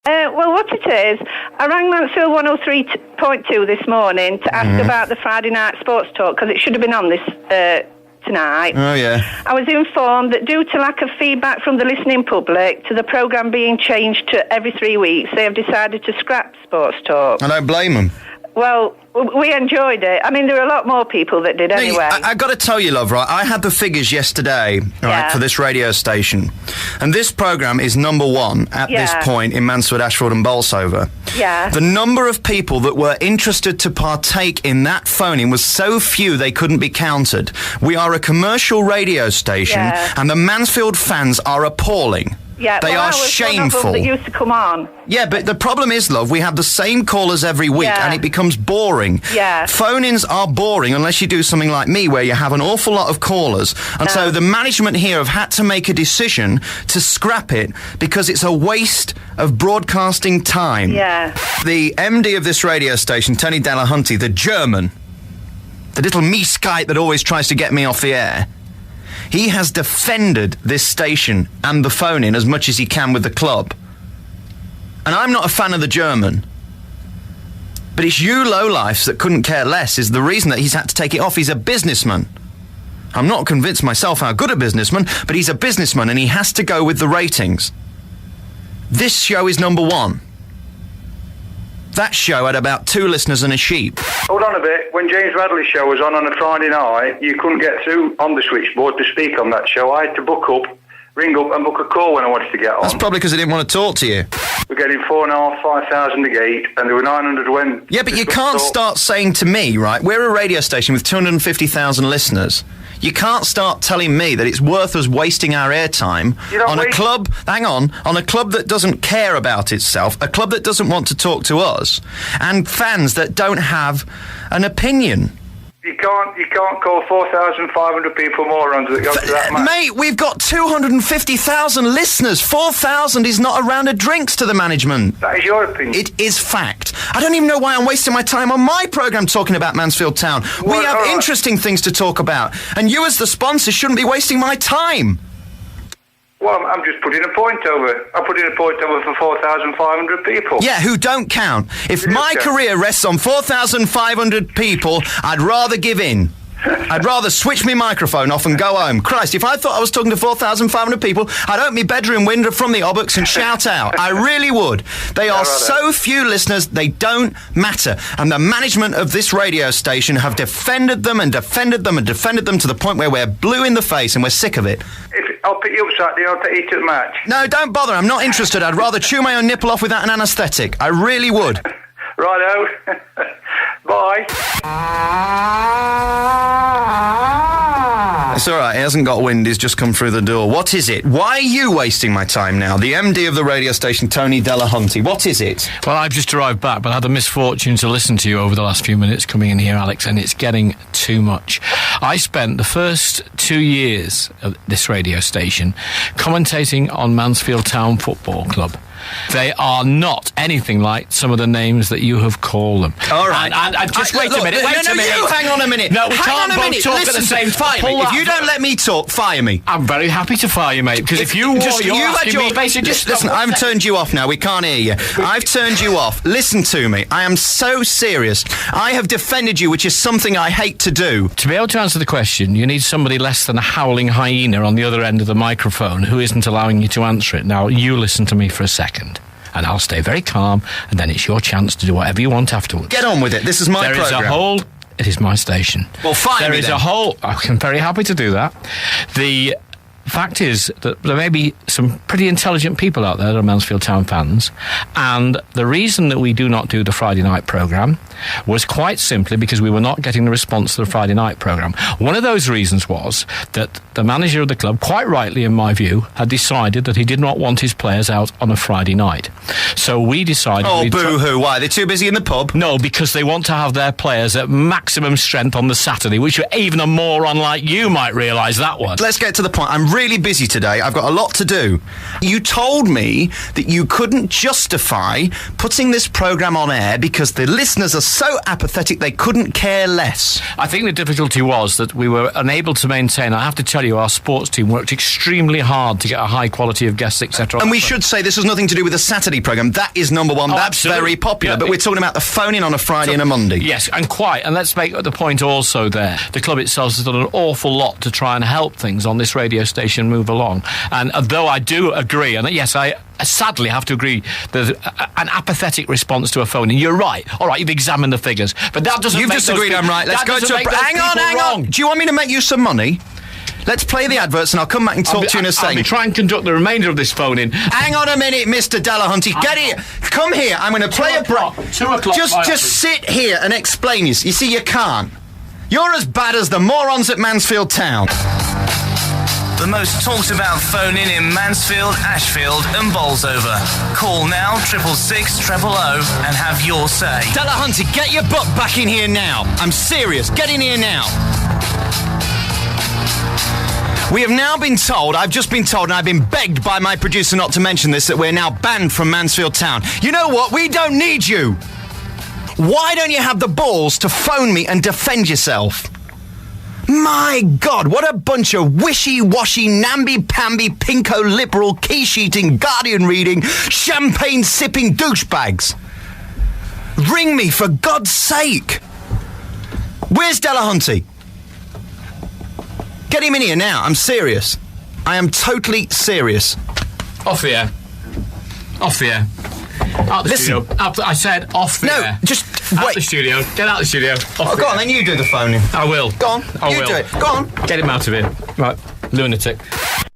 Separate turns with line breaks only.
Well, what it is, I rang Mansfield 103.2 this morning to ask about the Friday night sports talk, because it should have been on this tonight.
Oh, yeah.
I was informed that due to lack of feedback from the listening public to the programme being changed to every 3 weeks, they have decided to scrap sports talk.
I don't blame them.
Well, we enjoyed it. I mean, there were a lot more people that did anyway.
I got to tell you, love, right, I had the figures yesterday, right, for this radio station. And this programme is number one at this point in Mansfield, Ashford and Bolsover.
Yeah.
The number of people that were interested to partake in that phoning was so few they couldn't be counted. We are a commercial radio station, and the Mansfield fans are appalling.
Yeah,
they are shameful.
One of them that used to come on.
Yeah, but the problem is, love, we have the same callers every week, and it becomes boring.
Yeah.
Phone-ins are boring unless you do something like me, where you have an awful lot of callers. And so the management here have had to make a decision to scrap it because it's a waste of broadcasting time.
Yeah.
The MD of this radio station, Tony Delahunty, the German, the little me-skite that always tries to get me off the air, he has defended this station and the phone-in as much as he can with the club. And I'm not a fan of the German. But it's you lowlifes that couldn't care less is the reason that he's had to take it off. He's a businessman. I'm not convinced myself how good a businessman, but he's a businessman and he has to go with the ratings. This show is number one. That show had about 2 listeners and a sheep.
Hold on a bit. When James Radley's show was on a Friday night, you couldn't get through on the switchboard to speak on that show. I had to ring up and book a call when I wanted to get on.
That's probably because I didn't want to talk to you.
We're getting 4,500, 5,000 a gate, and there were 900 when...
Yeah, but you can't start saying to me, right, we're a radio station with 250,000 listeners. You can't start telling me that it's worth us wasting our airtime on a club, on a club that doesn't care about itself, a club that doesn't want to talk to us, and fans that don't have an opinion.
You can't call 4,500 people morons that go to that match.
Mate, we've got 250,000 listeners. 4,000 is not a round of drinks to the management.
That is your opinion.
It is fact. I don't even know why I'm wasting my time on my programme talking about Mansfield Town. We have interesting things to talk about. And you as the sponsor shouldn't be wasting my time.
Well, I'm just putting a point over. I'm putting a point over for 4,500 people.
Yeah, who don't count. If my career rests on 4,500 people, I'd rather give in. I'd rather switch my microphone off and go home. Christ, if I thought I was talking to 4,500 people, I'd open my bedroom window from the Obbocks and shout out. I really would. They are so few listeners, they don't matter. And the management of this radio station have defended them and defended them and defended them to the point where we're blue in the face and we're sick of it.
I'll pick you up Saturday, I'll take you to the match.
No, don't bother, I'm not interested. I'd rather chew my own nipple off without an anaesthetic. I really would.
Righto. Bye.
It's all right, he hasn't got wind, he's just come through the door. What is it? Why are you wasting my time now? The MD of the radio station, Tony Delahunty. What is it?
Well, I've just arrived back, but I had the misfortune to listen to you over the last few minutes coming in here, Alex, and it's getting too much. I spent the first 2 years of this radio station commentating on Mansfield Town Football Club. They are not anything like some of the names that you have called them.
All right.
And just wait a minute.
Wait a minute. You hang on a minute.
No, we can't both talk at the same time.
Fire me. If you don't let me talk, fire me.
I'm very happy to fire you, mate, because if you
listen, I've turned you off now. We can't hear you. I've turned you off. Listen to me. I am so serious. I have defended you, which is something I hate to do.
To be able to answer the question, you need somebody less than a howling hyena on the other end of the microphone who isn't allowing you to answer it. Now, you listen to me for a second, and I'll stay very calm, and then it's your chance to do whatever you want afterwards.
Get on with it. This is my programme.
There is a whole... It is my station.
Well, fire me then.
There is a whole... I'm very happy to do that. The fact is that there may be some pretty intelligent people out there that are Mansfield Town fans, and the reason that we do not do the Friday night programme was quite simply because we were not getting the response to the Friday night programme. One of those reasons was that the manager of the club, quite rightly in my view, had decided that he did not want his players out on a Friday night. So we decided...
Oh, boo-hoo, why? They're too busy in the pub?
No, because they want to have their players at maximum strength on the Saturday, which even a moron like you might realise that one.
Let's get to the point. I'm really busy today. I've got a lot to do. You told me that you couldn't justify putting this programme on air because the listeners are so apathetic they couldn't care less.
I think the difficulty was that we were unable to maintain. I have to tell you, our sports team worked extremely hard to get a high quality of guests, etc.
And we should say this has nothing to do with the Saturday programme. That is number one. That's
absolutely.
very popular.
Yeah,
but we're talking about the phone-in on a Friday and a Monday.
Yes, and quite. And let's make the point also there. The club itself has done an awful lot to try and help things on this radio station move along. And though I do agree, and yes, I sadly have to agree, there's an apathetic response to a phone-in. You're right. All right, you've examined the figures. But that doesn't
You've
make
just
those
agreed I'm right. Let's go to a... Hang on. Do you want me to make you some money? Let's play the adverts and I'll come back and talk to you in a second.
I'll try and conduct the remainder of this phone-in.
Hang on a minute, Mr. Delahunty. Get here. Come here. I'm going to play a break.
2 o'clock.
Just sit here and explain this. You see, you can't. You're as bad as the morons at Mansfield Town.
The most talked about phone-in Mansfield, Ashfield and Bolsover. Call now 666 000 and have your say.
Delahunty, get your butt back in here now. I'm serious. Get in here now. We have now been told, I've just been told, and I've been begged by my producer not to mention this, that we're now banned from Mansfield Town. You know what? We don't need you. Why don't you have the balls to phone me and defend yourself? My God, what a bunch of wishy-washy, namby-pamby, pinko-liberal, quiche-eating, Guardian-reading, champagne-sipping douchebags. Ring me, for God's sake. Where's Delahunty? Get him in here now. I'm serious. I am totally serious.
Off the air. Off the air. Out the studio. I said off the air.
No, just
out
wait.
The studio. Get out the studio.
Go on, then you do the phoning.
I will.
Go on.
I will
do it. Go on.
Get him out of here. Right. Lunatic.